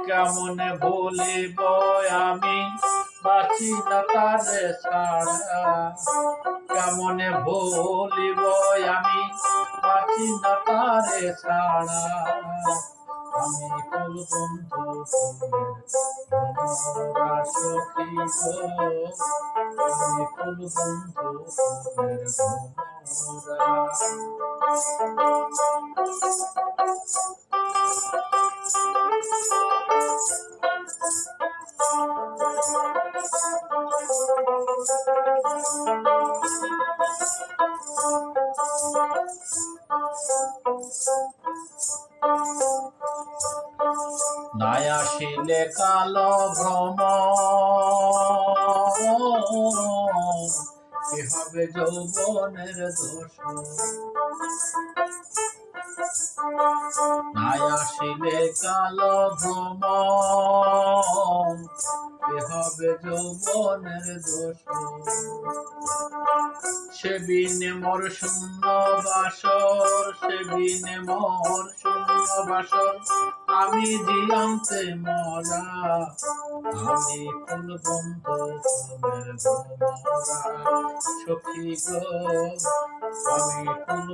কেমনে বলিব আমি বাঁচি না তারে ছাড়া, কেমনে বলিব আমি বাঁচি না তারে ছাড়া। আমি কুল বন্ধু ভ্রমরা সখী গো, আমি কুল বন্ধু ভ্রমরা। নাই আসিলে কালো ভ্রম, কি হবে যৌবনের দোষ। নাই আসিলে কালো ভ্রম, কি হবে যৌবনের দোষ। সেবিনে মোর শূন্য বাসর, সেবিনে মোর শূন্য বাসর, আমি জিয়ান্তে মরা। আমি কুল বন্ধু ফুলের ভ্রমরা সখী গো, আমি কুল